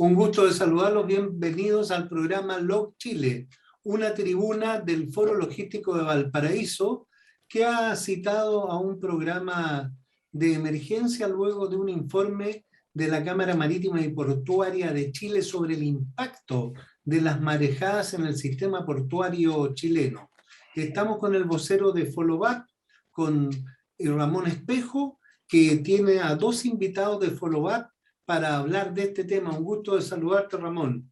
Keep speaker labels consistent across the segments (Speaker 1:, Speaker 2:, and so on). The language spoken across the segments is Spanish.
Speaker 1: Un gusto de saludarlos, bienvenidos al programa LOG Chile, una tribuna del Foro Logístico de Valparaíso que ha citado a un programa de emergencia luego de un informe de la Cámara Marítima y Portuaria de Chile sobre el impacto de las marejadas en el sistema portuario chileno. Estamos con el vocero de Folloback, con Ramón Espejo, que tiene a dos invitados de Folloback para hablar de este tema. Un gusto de saludarte, Ramón.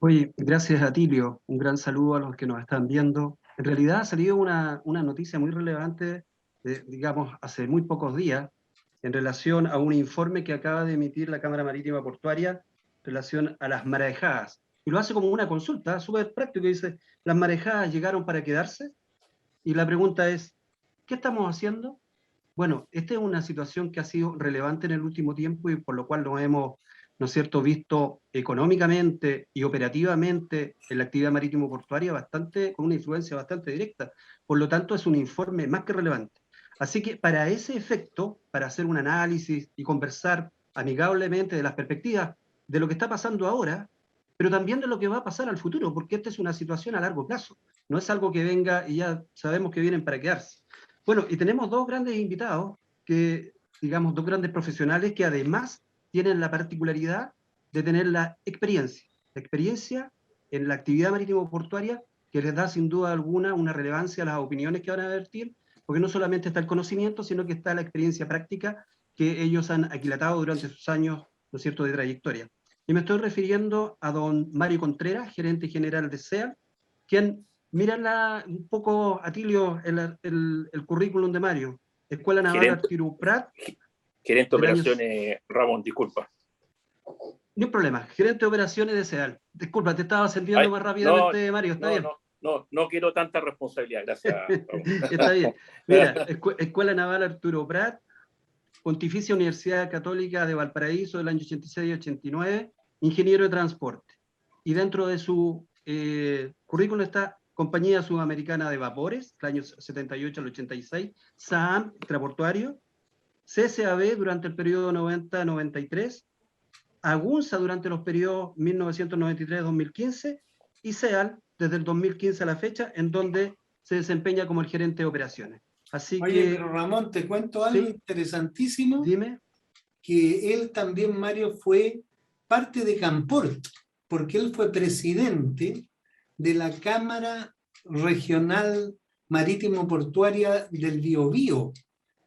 Speaker 2: Oye, gracias a Tilio, un gran saludo a los que nos están viendo. En realidad ha salido una noticia muy relevante, digamos, hace muy pocos días, en relación a un informe que acaba de emitir la Cámara Marítima Portuaria en relación a las marejadas. Y lo hace como una consulta súper práctica, dice, ¿las marejadas llegaron para quedarse? Y la pregunta es, ¿qué estamos haciendo? Bueno, esta es una situación que ha sido relevante en el último tiempo y por lo cual nos hemos, ¿no es cierto?, visto económicamente y operativamente en la actividad marítimo-portuaria con una influencia bastante directa. Por lo tanto, es un informe más que relevante. Así que para ese efecto, para hacer un análisis y conversar amigablemente de las perspectivas de lo que está pasando ahora, pero también de lo que va a pasar al futuro, porque esta es una situación a largo plazo. No es algo que venga y ya sabemos que vienen para quedarse. Bueno, y tenemos dos grandes invitados, digamos, dos grandes profesionales que además tienen la particularidad de tener la experiencia en la actividad marítimo-portuaria que les da sin duda alguna una relevancia a las opiniones que van a vertir, porque no solamente está el conocimiento, sino que está la experiencia práctica que ellos han aquilatado durante sus años, ¿no es cierto?, de trayectoria. Y me estoy refiriendo a don Mario Contreras, gerente general de SEAL, quien, mira un poco, Atilio, el currículum de Mario. Escuela Naval Arturo Prat.
Speaker 3: Gerente de operaciones, Ramón, disculpa.
Speaker 2: No hay problema, gerente de operaciones de SEAL. Disculpa, te estaba ascendiendo más rápidamente, no, Mario, ¿está bien?
Speaker 3: No quiero tanta responsabilidad, gracias, Ramón.
Speaker 2: Está bien. Mira, Escuela Naval Arturo Prat, Pontificia Universidad Católica de Valparaíso del año 86 y 89, ingeniero de transporte. Y dentro de su currículum está Compañía Sudamericana de Vapores, del año 78 al 86, SAAM, extraportuario, CSAB durante el periodo 90-93, AGUNSA durante los periodos 1993-2015 y SEAL desde el 2015 a la fecha, en donde se desempeña como el gerente de operaciones. Así
Speaker 1: Oye, pero Ramón, te cuento algo interesantísimo.
Speaker 2: Dime.
Speaker 1: Que él también, Mario, fue parte de Camport, porque él fue presidente de la Cámara Regional Marítimo Portuaria del Biobío.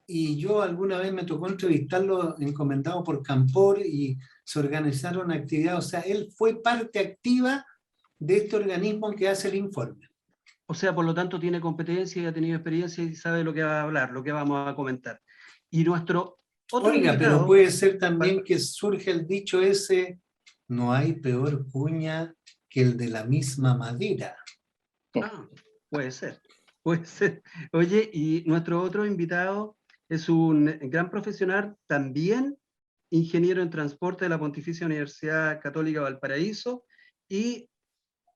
Speaker 1: Y yo alguna vez me tocó entrevistarlo encomendado por Campor y se organizaron actividades. O sea, él fue parte activa de este organismo que hace el informe.
Speaker 2: O sea, por lo tanto, tiene competencia y ha tenido experiencia y sabe lo que va a hablar, lo que vamos a comentar. Y nuestro otro invitado,
Speaker 1: pero puede ser también que surge el dicho ese, no hay peor cuña que el de la misma madera.
Speaker 2: Ah, puede ser. Oye, y nuestro otro invitado es un gran profesional, también ingeniero en transporte de la Pontificia Universidad Católica Valparaíso, y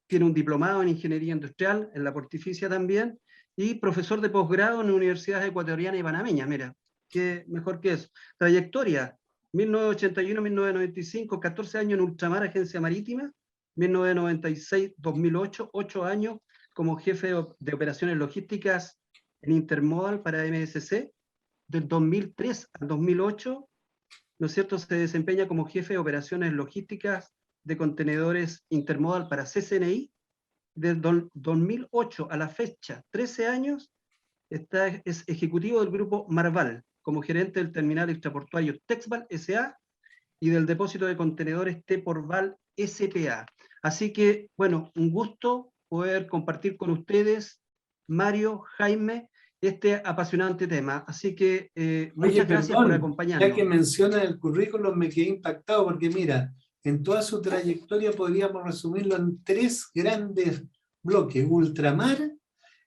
Speaker 2: tiene un diplomado en Ingeniería Industrial en la Pontificia también, y profesor de posgrado en universidades ecuatorianas y panameñas. Mira, qué mejor que eso. Trayectoria, 1981-1995, 14 años en Ultramar, Agencia Marítima, 1996-2008, 8 años como jefe de operaciones logísticas en Intermodal para MSC, del 2003 al 2008, ¿no es cierto?, se desempeña como jefe de operaciones logísticas de contenedores Intermodal para CCNI. Del 2008 a la fecha, 13 años, es ejecutivo del grupo Marval, como gerente del terminal extraportuario Texval S.A. y del depósito de contenedores T-Porval S.P.A. Así que, bueno, un gusto poder compartir con ustedes, Mario, Jaime, este apasionante tema. Así que muchas gracias por acompañarnos.
Speaker 1: Ya que menciona el currículum me quedé impactado porque mira, en toda su trayectoria podríamos resumirlo en 3 grandes bloques: Ultramar,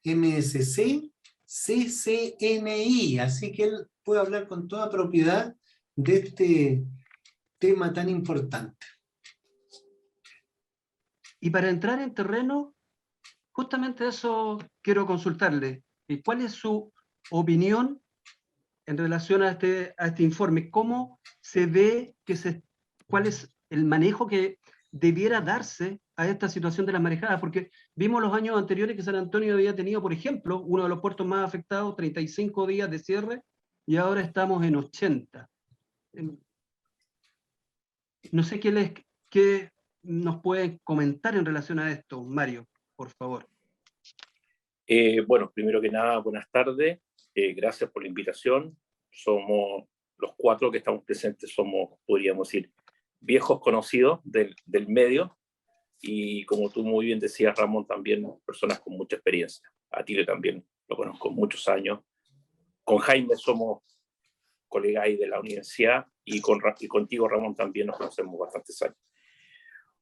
Speaker 1: MSC, CCNI. Así que él puede hablar con toda propiedad de este tema tan importante.
Speaker 2: Y para entrar en terreno, justamente eso quiero consultarle. ¿Cuál es su opinión en relación a este informe? ¿Cómo se ve cuál es el manejo que debiera darse a esta situación de las marejadas, porque vimos los años anteriores que San Antonio había tenido, por ejemplo, uno de los puertos más afectados, 35 días de cierre, y ahora estamos en 80. No sé qué nos pueden comentar en relación a esto, Mario, por favor.
Speaker 3: Bueno, primero que nada, buenas tardes. Gracias por la invitación. Somos los 4 que estamos presentes, somos, podríamos decir, viejos conocidos del medio, y como tú muy bien decías, Ramón, también personas con mucha experiencia. A Tilio también lo conozco muchos años. Con Jaime somos colegas ahí de la universidad, y contigo, Ramón, también nos conocemos bastantes años.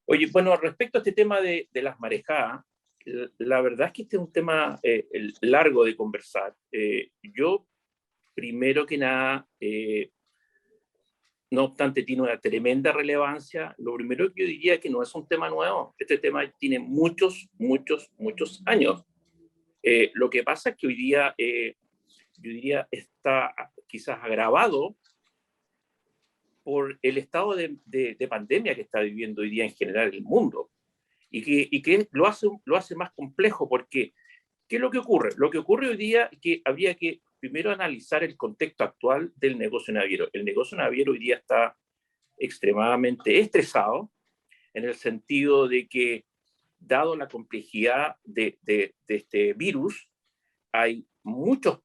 Speaker 3: Oye, bueno, respecto a este tema de las marejadas, la verdad es que este es un tema largo de conversar. Yo, primero que nada, no obstante tiene una tremenda relevancia, lo primero que yo diría es que no es un tema nuevo. Este tema tiene muchos años. Lo que pasa es que hoy día, yo diría, está quizás agravado por el estado de pandemia que está viviendo hoy día en general el mundo, y que lo hace más complejo, porque ¿qué es lo que ocurre? Lo que ocurre hoy día es que habría que primero analizar el contexto actual del negocio naviero. El negocio naviero hoy día está extremadamente estresado, en el sentido de que, dado la complejidad de este virus, hay muchos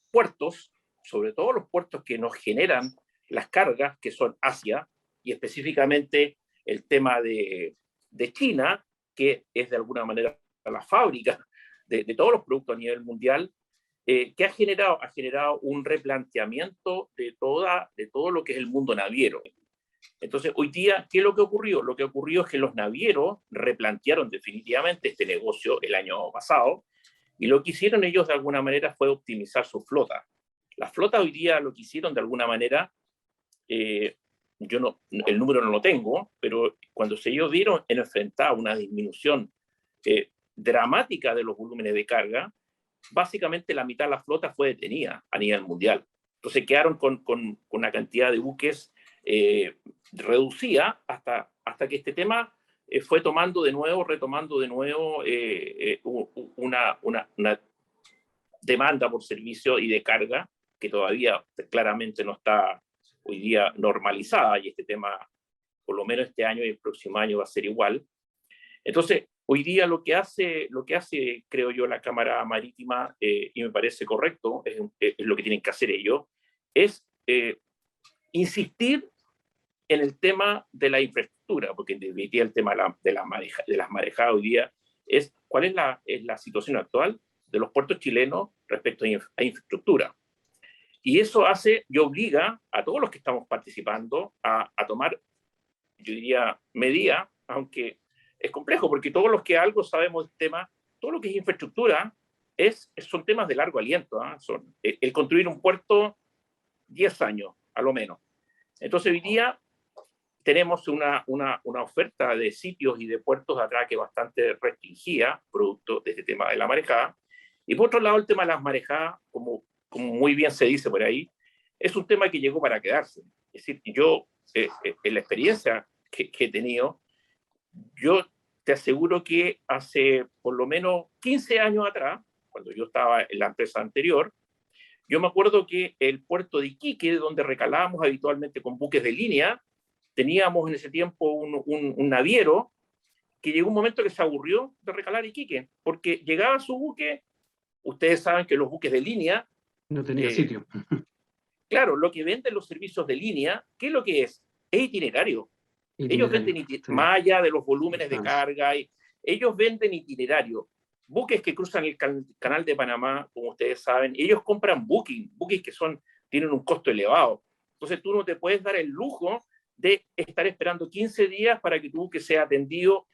Speaker 3: puertos, sobre todo los puertos que nos generan las cargas, que son Asia, y específicamente el tema de China, que es de alguna manera la fábrica de todos los productos a nivel mundial, que ha generado un replanteamiento de todo lo que es el mundo naviero. Entonces, hoy día, ¿qué es lo que ocurrió? Lo que ocurrió es que los navieros replantearon definitivamente este negocio el año pasado, y lo que hicieron ellos de alguna manera fue optimizar su flota. La flota hoy día lo que hicieron de alguna manera, yo no, el número no lo tengo, pero cuando ellos vieron enfrentar una disminución dramática de los volúmenes de carga, básicamente la mitad de la flota fue detenida a nivel mundial. Entonces quedaron con una cantidad de buques reducida hasta que este tema fue retomando de nuevo una demanda por servicio y de carga que todavía claramente no está hoy día normalizada, y este tema, por lo menos este año y el próximo año, va a ser igual. Entonces, hoy día lo que hace, creo yo, la Cámara Marítima, y me parece correcto, es lo que tienen que hacer ellos, es insistir en el tema de la infraestructura, porque en definitiva el tema de las marejadas hoy día es cuál es la situación actual de los puertos chilenos respecto a infraestructura. Y eso hace y obliga a todos los que estamos participando a tomar, yo diría, medidas, aunque es complejo, porque todos los que algo sabemos del tema, todo lo que es infraestructura son temas de largo aliento. Son el construir un puerto, 10 años, a lo menos. Entonces hoy día tenemos una oferta de sitios y de puertos de atraque bastante restringida, producto de este tema de la marejada. Y por otro lado, el tema de las marejadas, como muy bien se dice por ahí, es un tema que llegó para quedarse. Es decir, yo, en la experiencia que he tenido, yo te aseguro que hace por lo menos 15 años atrás, cuando yo estaba en la empresa anterior, yo me acuerdo que el puerto de Iquique, donde recalábamos habitualmente con buques de línea, teníamos en ese tiempo un naviero que llegó un momento que se aburrió de recalar Iquique, porque llegaba su buque, ustedes saben que los buques de línea...
Speaker 2: No tenía sitio.
Speaker 3: Claro, lo que venden los servicios de línea, ¿qué es lo que es? Es itinerario. Ellos venden más allá de los volúmenes de carga, ellos venden itinerario. Buques que cruzan el canal de Panamá, como ustedes saben, ellos compran buques que tienen un costo elevado. Entonces tú no te puedes dar el lujo de estar esperando 15 días para que tu buque sea atendido,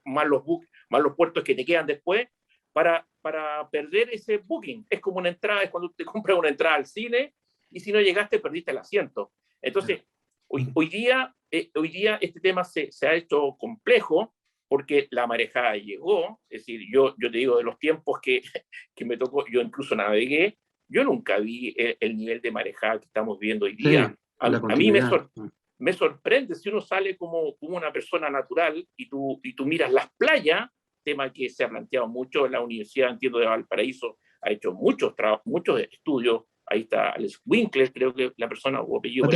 Speaker 3: más los puertos que te quedan después, para perder ese booking. Es como una entrada, es cuando te compras una entrada al cine y si no llegaste perdiste el asiento. Entonces, hoy día este tema se ha hecho complejo porque la marejada llegó. Es decir, yo te digo, de los tiempos que me tocó, yo incluso navegué, yo nunca vi el nivel de marejada que estamos viendo hoy día.
Speaker 2: Sí,
Speaker 3: a mí me sorprende si uno sale como una persona natural y tú miras las playas, tema que se ha planteado mucho en la Universidad, entiendo, de Valparaíso, ha hecho muchos estudios. Ahí está Alex Winkler, creo que la persona o apellido.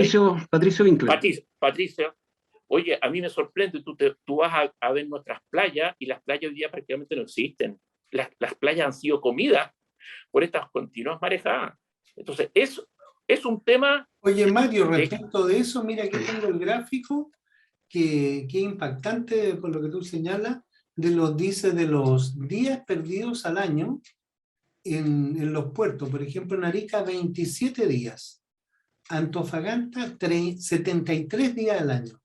Speaker 2: Patricio Winkler.
Speaker 3: Patricia. Oye, a mí me sorprende, tú vas a ver nuestras playas y las playas hoy día prácticamente no existen. Las playas han sido comidas por estas continuas marejadas. Entonces, es un tema...
Speaker 1: Oye, Mario, respecto de eso, mira, aquí tengo el gráfico que es impactante por lo que tú señalas, dice de los días perdidos al año en los puertos. Por ejemplo, en Arica, 27 días. Antofagasta, 73 días al año.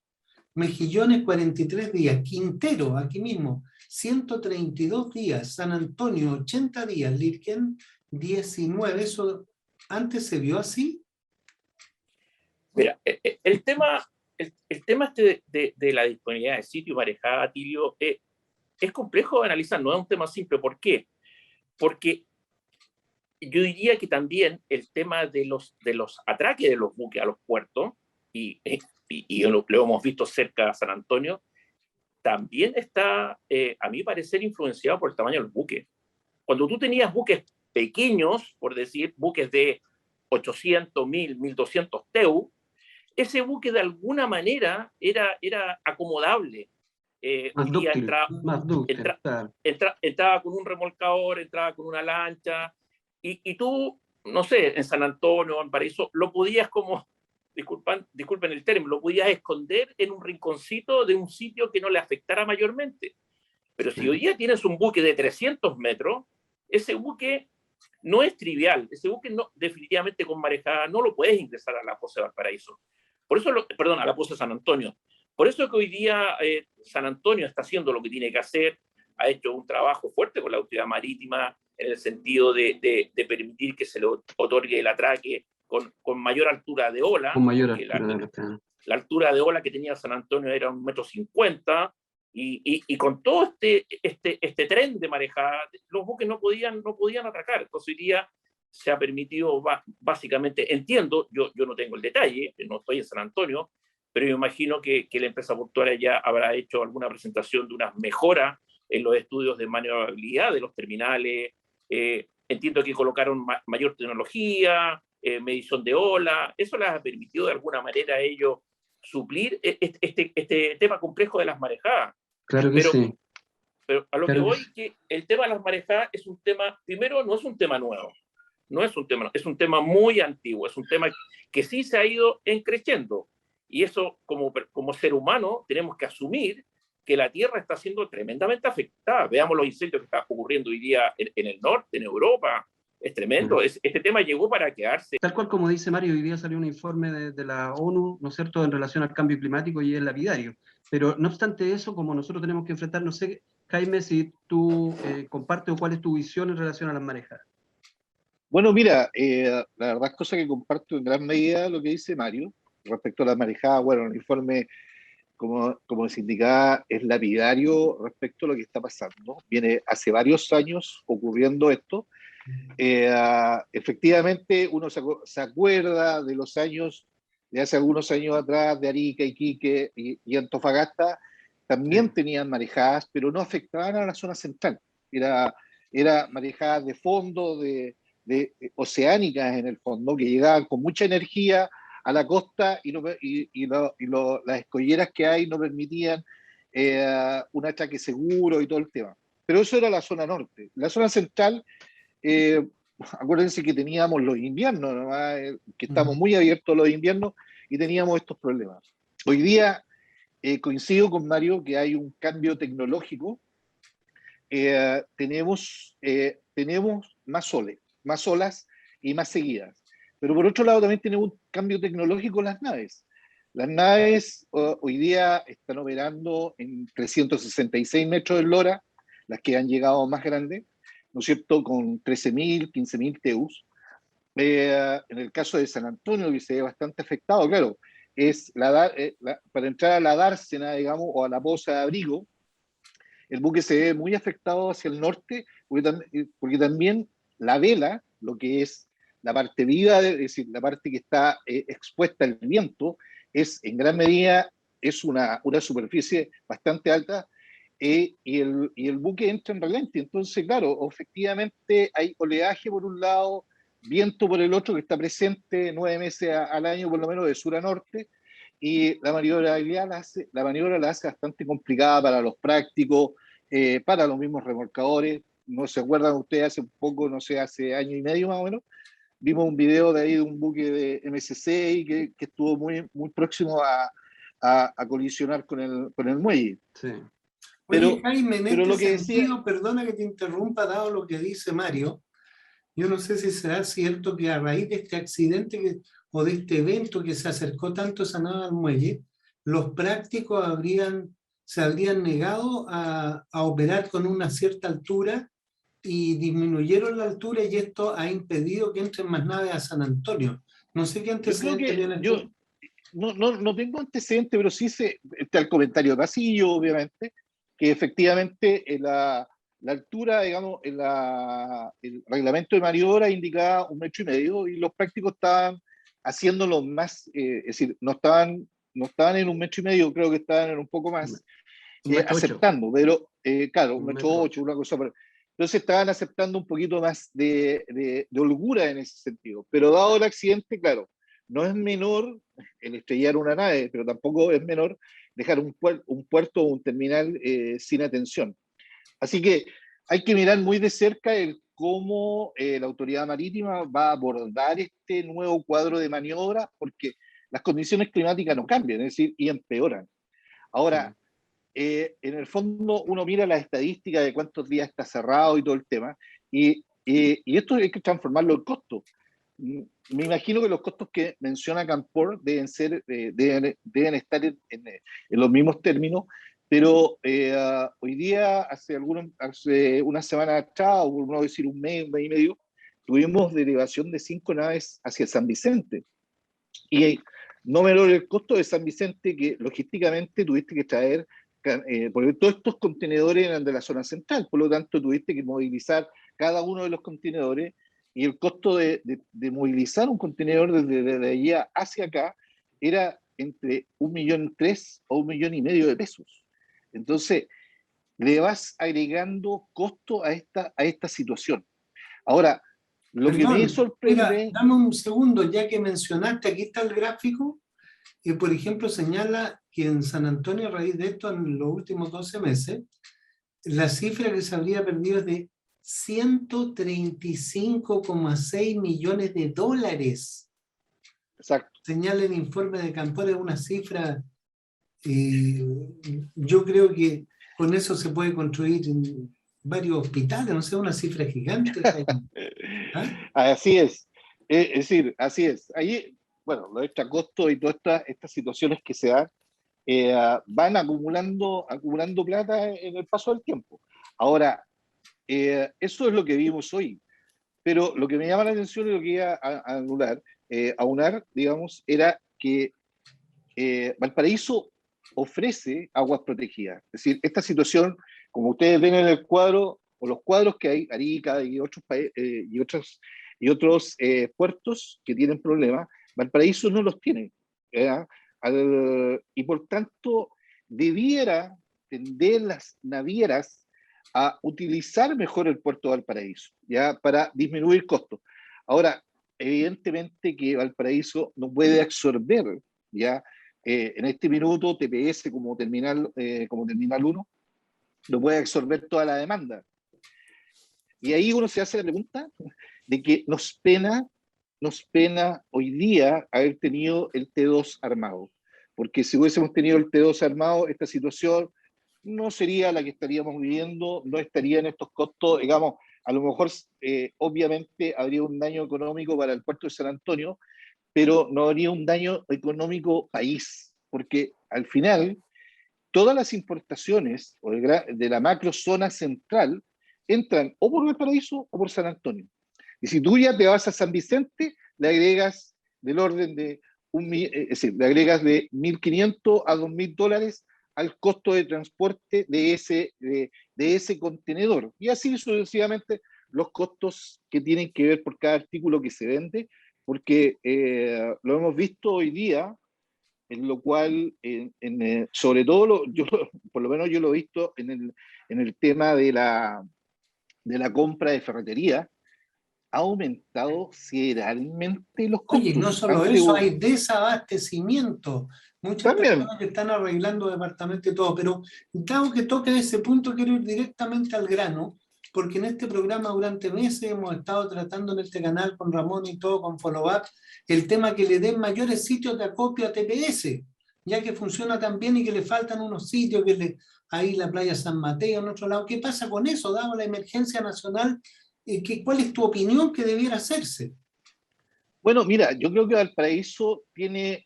Speaker 1: Mejillones, 43 días. Quintero, aquí mismo, 132 días. San Antonio, 80 días. Lirquén, 19. ¿Eso antes se vio así?
Speaker 3: Mira, el tema este de la disponibilidad de sitio y marejada, Tilio, es complejo de analizar, no es un tema simple. ¿Por qué? Porque yo diría que también el tema de los atraques de los buques a los puertos, y lo hemos visto cerca de San Antonio, también está, a mi parecer, influenciado por el tamaño del buque. Cuando tú tenías buques pequeños, por decir, buques de 800, 1000, 1200 TEU, ese buque de alguna manera era acomodable.
Speaker 2: Más dúctil,
Speaker 3: entraba con un remolcador, entraba con una lancha, y tú, no sé, en San Antonio, en Paraíso, lo podías como, disculpen el término, lo podías esconder en un rinconcito de un sitio que no le afectara mayormente. Pero si hoy día tienes un buque de 300 metros, ese buque no es trivial, ese buque no, definitivamente con marejada no lo puedes ingresar a la Poza de Valparaíso. Por eso, perdón, a la Poza de San Antonio. Por eso es que hoy día San Antonio está haciendo lo que tiene que hacer, ha hecho un trabajo fuerte con la autoridad marítima en el sentido de permitir que se le otorgue el atraque con mayor altura de ola.
Speaker 2: Con mayor altura
Speaker 3: la altura de ola que tenía San Antonio era 1,50 m, y con todo este tren de marejada, los buques no podían atracar. Entonces hoy día se ha permitido, básicamente, entiendo, yo no tengo el detalle, no estoy en San Antonio, pero yo imagino que la empresa portuaria ya habrá hecho alguna presentación de unas mejoras en los estudios de maniobrabilidad de los terminales. Entiendo que colocaron mayor tecnología, medición de ola. Eso les ha permitido de alguna manera a ellos suplir este tema complejo de las marejadas.
Speaker 2: Claro que sí.
Speaker 3: Pero a lo que voy, que el tema de las marejadas es un tema, primero, no es un tema nuevo, es un tema muy antiguo, es un tema que sí se ha ido creciendo. Y eso, como ser humano, tenemos que asumir que la Tierra está siendo tremendamente afectada. Veamos los incendios que están ocurriendo hoy día en el norte, en Europa. Es tremendo. Este tema llegó para quedarse.
Speaker 2: Tal cual como dice Mario, hoy día salió un informe de la ONU, ¿no es cierto?, en relación al cambio climático, y es lapidario. Pero no obstante eso, como nosotros tenemos que enfrentar, no sé, Jaime, si tú compartes o cuál es tu visión en relación a las marejadas.
Speaker 4: Bueno, mira, la verdad es cosa que comparto en gran medida lo que dice Mario respecto a las marejadas. Bueno, el informe, como se indicaba, es lapidario respecto a lo que está pasando. Viene hace varios años ocurriendo esto. Efectivamente, uno se acuerda de los años, de hace algunos años atrás, de Arica, Iquique y Antofagasta, también tenían marejadas, pero no afectaban a la zona central. Era marejadas de fondo, de oceánicas en el fondo, que llegaban con mucha energía a la costa, las escolleras que hay no permitían un atraque seguro y todo el tema. Pero eso era la zona norte. La zona central, acuérdense que teníamos los inviernos, ¿no? Que estamos muy abiertos a los inviernos, y teníamos estos problemas. Hoy día coincido con Mario que hay un cambio tecnológico. Tenemos más olas y más seguidas. Pero por otro lado también tenemos un cambio tecnológico en las naves. Las naves hoy día están operando en 366 metros de eslora, las que han llegado más grandes, ¿no es cierto?, con 13.000, 15.000 TEUs. En el caso de San Antonio, que se ve bastante afectado, claro, es para entrar a la dársena, digamos, o a la poza de abrigo, el buque se ve muy afectado hacia el norte, porque también la vela, lo que es la parte viva, es decir, la parte que está expuesta al viento, en gran medida es una superficie bastante alta, y el buque entra en relente. Entonces, claro, efectivamente hay oleaje por un lado, viento por el otro, que está presente 9 meses al año, por lo menos de sur a norte, y la maniobrabilidad la maniobra la hace bastante complicada para los prácticos, para los mismos remolcadores. No se acuerdan ustedes, hace un poco, no sé, hace año y medio más o menos, vimos un video de ahí de un buque de MSC que estuvo muy próximo a colisionar con el muelle.
Speaker 2: Sí.
Speaker 1: Oye, Jaime, en
Speaker 4: pero
Speaker 1: este
Speaker 4: lo que decía,
Speaker 1: sentido, perdona que te interrumpa, dado lo que dice Mario, yo no sé si será cierto que a raíz de este accidente o de este evento que se acercó tanto esa nave al muelle, los prácticos se habrían negado a operar con una cierta altura y disminuyeron la altura, y esto ha impedido que entren más naves a San Antonio. No sé qué
Speaker 4: yo creo
Speaker 1: antecedentes
Speaker 4: que
Speaker 1: tienes
Speaker 4: yo
Speaker 1: tú.
Speaker 4: no tengo antecedentes, pero sí está el comentario de pasillo, obviamente, que efectivamente la altura, digamos, el reglamento de maniobra indicaba 1,5 metros, y los prácticos estaban haciéndolo más, es decir, no estaban en 1,5 metros, creo que estaban en un poco más,
Speaker 2: 1,8 m.
Speaker 4: aceptando, pero claro,
Speaker 2: 1,8
Speaker 4: 1,8 m, una cosa. Entonces estaban aceptando un poquito más de holgura en ese sentido. Pero dado el accidente, claro, no es menor el estrellar una nave, pero tampoco es menor dejar un puerto o un terminal sin atención. Así que hay que mirar muy de cerca el cómo la autoridad marítima va a abordar este nuevo cuadro de maniobra, porque las condiciones climáticas no cambian, es decir, y empeoran. Ahora, en el fondo uno mira las estadísticas de cuántos días está cerrado y todo el tema, y esto hay que transformarlo en costo. Me imagino que los costos que menciona Campor deben estar en los mismos términos, pero hoy día, hace una semana atrás, o por no decir un mes y medio, tuvimos derivación de 5 naves hacia San Vicente. Y no menor el costo de San Vicente, que logísticamente tuviste que traer, porque todos estos contenedores eran de la zona central, por lo tanto tuviste que movilizar cada uno de los contenedores, y el costo de movilizar un contenedor desde allá hacia acá era entre 1,3 o 1,5 millones de pesos. Entonces, le vas agregando costo a esta situación. Ahora, lo que me
Speaker 1: Perdón, mira,
Speaker 4: sorprende...
Speaker 1: dame un segundo, ya que mencionaste, aquí está el gráfico, que por ejemplo señala que en San Antonio, a raíz de esto, en los últimos 12 meses, la cifra que se habría perdido es de 135,6 millones de dólares.
Speaker 4: Exacto.
Speaker 1: Señala el informe de Campor, es una cifra, yo creo que con eso se puede construir varios hospitales, no sé, una cifra gigante. ¿Ah?
Speaker 4: Así es decir, así es. Ahí, bueno, los extracostos y todas estas situaciones que se dan van acumulando plata en el paso del tiempo. Ahora, eso es lo que vimos hoy, pero lo que me llama la atención y lo que iba a aunar, digamos, era que Valparaíso ofrece aguas protegidas. Es decir, esta situación, como ustedes ven en el cuadro, o los cuadros que hay, Arica y otros puertos que tienen problemas, Valparaíso no los tiene. ¿Ya? Y por tanto, debiera tender las navieras a utilizar mejor el puerto de Valparaíso, ¿ya? Para disminuir costos. Ahora, evidentemente que Valparaíso no puede absorber, ¿ya? En este minuto, TPS como terminal 1 no puede absorber toda la demanda. Y ahí uno se hace la pregunta de que nos pena hoy día haber tenido el T2 armado. Porque si hubiésemos tenido el T2 armado, esta situación no sería la que estaríamos viviendo, no estaría en estos costos, digamos, a lo mejor, obviamente, habría un daño económico para el puerto de San Antonio, pero no habría un daño económico país, porque al final todas las importaciones de la macro zona central entran o por Valparaíso o por San Antonio. Y si tú ya te vas a San Vicente, le agregas del orden de es decir, le agregas de 1.500 a 2.000 dólares al costo de transporte de ese contenedor. Y así sucesivamente los costos que tienen que ver por cada artículo que se vende, porque lo hemos visto hoy día, en lo cual, sobre todo, por lo menos yo lo he visto en el tema de la compra de ferretería, ha aumentado sideralmente los
Speaker 1: Oye, no
Speaker 4: costos.
Speaker 1: solo
Speaker 4: Antes
Speaker 1: eso, hay desabastecimiento. Muchas
Speaker 4: también,
Speaker 1: personas que están arreglando departamentos y todo, pero dado que toca ese punto, quiero ir directamente al grano, porque en este programa durante meses hemos estado tratando en este canal con Ramón y todo, con Follow Up, el tema que le den mayores sitios de acopio a TPS, ya que funciona tan bien y que le faltan unos sitios, ahí la playa San Mateo, en otro lado. ¿Qué pasa con eso, dado la emergencia nacional? ¿Cuál es tu opinión que debiera hacerse?
Speaker 4: bueno, mira, yo creo que Valparaíso tiene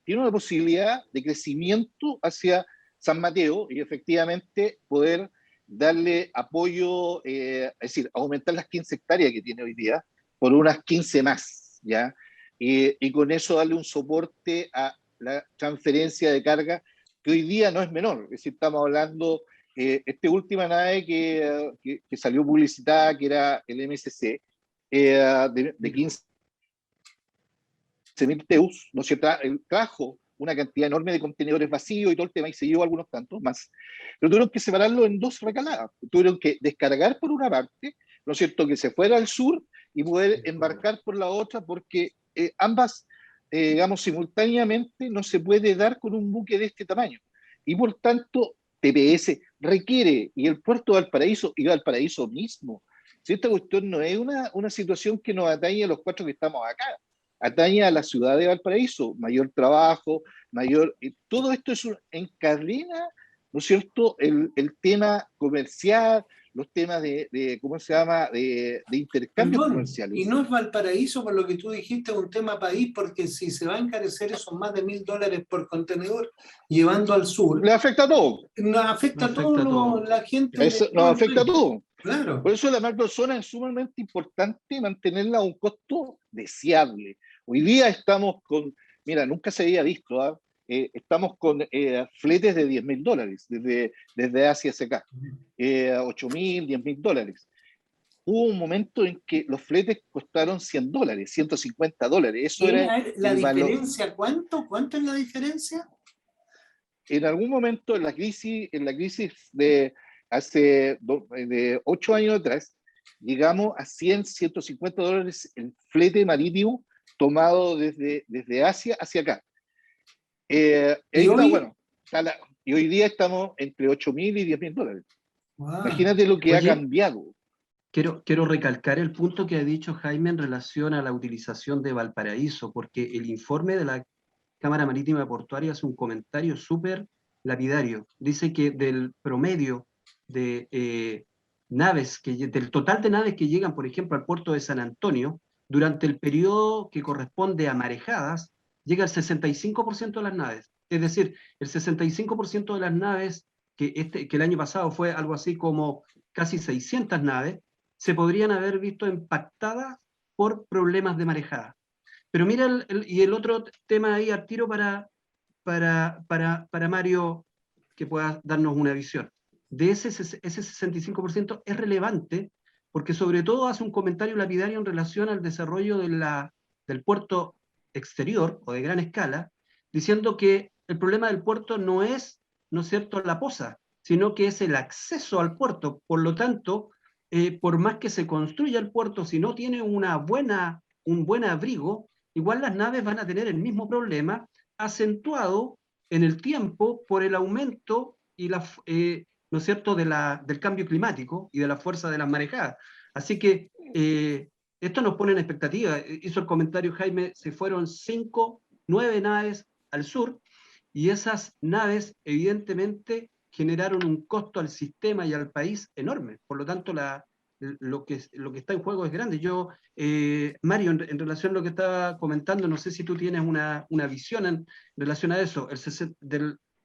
Speaker 4: una posibilidad de crecimiento hacia San Mateo y efectivamente poder darle apoyo, es decir, aumentar las 15 hectáreas que tiene hoy día por unas 15 más, ¿ya? Y con eso darle un soporte a la transferencia de carga que hoy día no es menor. Es decir, estamos hablando, esta última nave que salió publicitada, que era el MSC, de 15.000 TEUs, ¿no es cierto? Trajo una cantidad enorme de contenedores vacíos y todo el tema, y se llevó algunos tantos más. Pero tuvieron que separarlo en dos recaladas. Tuvieron que descargar por una parte, ¿no es cierto?, que se fuera al sur y poder embarcar por la otra, porque ambas, digamos, simultáneamente no se puede dar con un buque de este tamaño. Y por tanto, TPS requiere, y el puerto de Valparaíso, y Valparaíso mismo, si esta cuestión no es una situación que nos atañe a los cuatro que estamos acá, atañe a la ciudad de Valparaíso, mayor trabajo, todo esto encadena, ¿no es cierto?, el tema comercial, los temas ¿cómo se llama?, de intercambios
Speaker 1: Perdón, y
Speaker 4: comerciales.
Speaker 1: no es Valparaíso, por lo que tú dijiste, un tema país, porque si se va a encarecer esos más de $1.000 por contenedor llevando al sur,
Speaker 4: Le afecta a todo,
Speaker 1: nos afecta a
Speaker 2: Afecta a
Speaker 1: toda
Speaker 2: todo.
Speaker 1: la gente de
Speaker 4: eso
Speaker 1: todo
Speaker 4: nos
Speaker 1: el
Speaker 4: afecta a
Speaker 1: país.
Speaker 4: todo. Por
Speaker 1: Claro.
Speaker 4: eso la macrozona es sumamente importante mantenerla a un costo deseable. Hoy día estamos con, mira, nunca se había visto, ¿ah? Estamos con fletes de $10.000 desde Asia hacia acá, 8.000, $10.000. Hubo un momento en que los fletes costaron $100, $150. Eso
Speaker 1: ¿Qué?
Speaker 4: era
Speaker 1: A ver, ¿la
Speaker 4: el valor.
Speaker 1: diferencia cuánto? ¿Cuánto es la diferencia?
Speaker 4: En algún momento en la crisis de hace de 8 años atrás, llegamos a $100, $150 el flete marítimo tomado desde Asia hacia acá.
Speaker 1: Y hoy,
Speaker 4: Bueno, y hoy día estamos entre 8.000 y $10.000.
Speaker 1: wow.
Speaker 4: Imagínate lo que ha
Speaker 2: Oye,
Speaker 4: cambiado.
Speaker 2: quiero recalcar el punto que ha dicho Jaime en relación a la utilización de Valparaíso, porque el informe de la Cámara Marítima Portuaria hace un comentario súper lapidario. Dice que del promedio de del total de naves que llegan, por ejemplo, al puerto de San Antonio, durante el periodo que corresponde a marejadas, llega el 65% de las naves. Es decir, el 65% de las naves, que el año pasado fue algo así como casi 600 naves, se podrían haber visto impactadas por problemas de marejada. Pero mira, y el otro tema ahí al tiro para Mario, que pueda darnos una visión. De ese 65% es relevante porque sobre todo hace un comentario lapidario en relación al desarrollo del puerto exterior o de gran escala, diciendo que el problema del puerto no es, ¿no es cierto?, la poza, sino que es el acceso al puerto. Por lo tanto, por más que se construya el puerto, si no tiene un buen abrigo, igual las naves van a tener el mismo problema, acentuado en el tiempo por el aumento y ¿no es cierto?, del cambio climático y de la fuerza de las marejadas. Así que esto nos pone en expectativa. Hizo el comentario Jaime, se fueron 9 naves al sur, y esas naves evidentemente generaron un costo al sistema y al país enorme. Por lo tanto, lo que está en juego es grande. Mario, en relación a lo que estaba comentando, no sé si tú tienes una visión en relación a eso.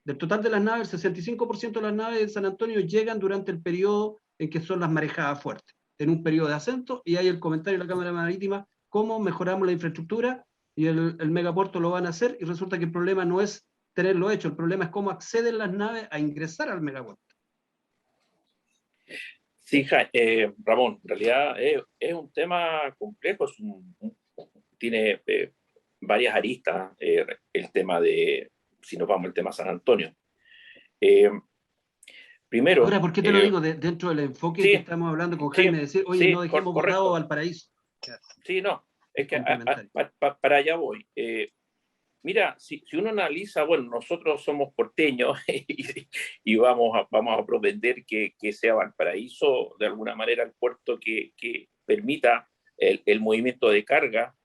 Speaker 2: Del total de las naves, el 65% de las naves de San Antonio llegan durante el periodo en que son las marejadas fuertes, en un periodo de ascenso, y hay el comentario de la Cámara Marítima, cómo mejoramos la infraestructura, y el megapuerto lo van a hacer, y resulta que el problema no es tenerlo hecho, el problema es cómo acceden las naves a ingresar al megapuerto.
Speaker 3: Sí, Ramón, en realidad es un tema complejo, tiene varias aristas el tema de, si nos vamos al tema San Antonio. Primero...
Speaker 2: Ahora, ¿por qué te lo digo? Dentro del enfoque que estamos hablando con Jaime, decir, oye, no dejemos botado Valparaíso.
Speaker 3: Sí, no, es que para allá voy. Mira, si uno analiza, bueno, nosotros somos porteños y vamos a propender que sea Valparaíso de alguna manera el puerto que permita el movimiento de carga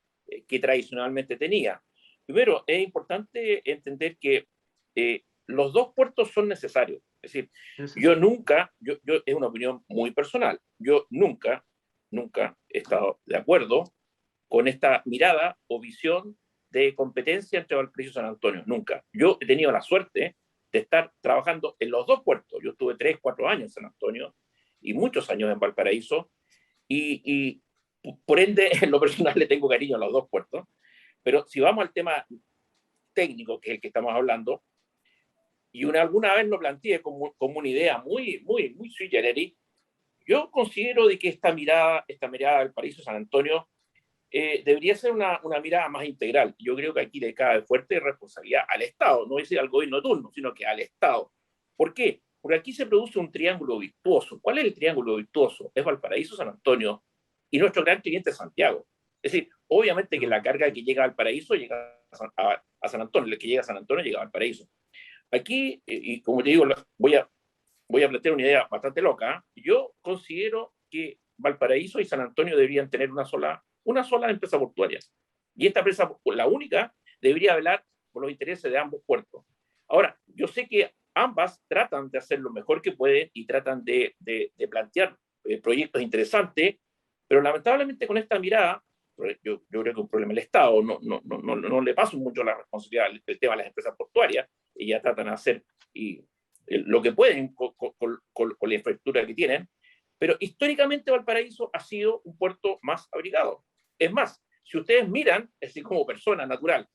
Speaker 3: que tradicionalmente tenía. Primero, es importante entender que los dos puertos son necesarios. Es decir, yo nunca, es una opinión muy personal, yo nunca he estado de acuerdo con esta mirada o visión de competencia entre Valparaíso y San Antonio. Nunca. Yo he tenido la suerte de estar trabajando en los dos puertos. Yo estuve 3, 4 años en San Antonio y muchos años en Valparaíso y por ende, en lo personal le tengo cariño a los dos puertos. Pero si vamos al tema técnico, que es el que estamos hablando, y alguna vez lo planteé como una idea muy sui generis, yo considero de que esta mirada del Valparaíso-San Antonio debería ser una mirada más integral. Yo creo que aquí le cae fuerte responsabilidad al Estado, no es al gobierno de turno, sino que al Estado. ¿Por qué? Porque aquí se produce un triángulo virtuoso. ¿Cuál es el triángulo virtuoso? Es Valparaíso, San Antonio y nuestro gran cliente Santiago. Es decir, obviamente que la carga que llega al Valparaíso llega a San Antonio, el que llega a San Antonio llega a Valparaíso. Aquí, y como te digo, voy a plantear una idea bastante loca. Yo considero que Valparaíso y San Antonio deberían tener una sola empresa portuaria. Y esta empresa, la única, debería velar por los intereses de ambos puertos. Ahora, yo sé que ambas tratan de hacer lo mejor que pueden y tratan de plantear proyectos interesantes, pero lamentablemente con esta mirada, yo creo que es un problema del Estado, no le paso mucho la responsabilidad del tema a las empresas portuarias, ellas tratan de hacer lo que pueden con la infraestructura que tienen, pero históricamente Valparaíso ha sido un puerto más abrigado. Es más, si ustedes miran, así como persona natural,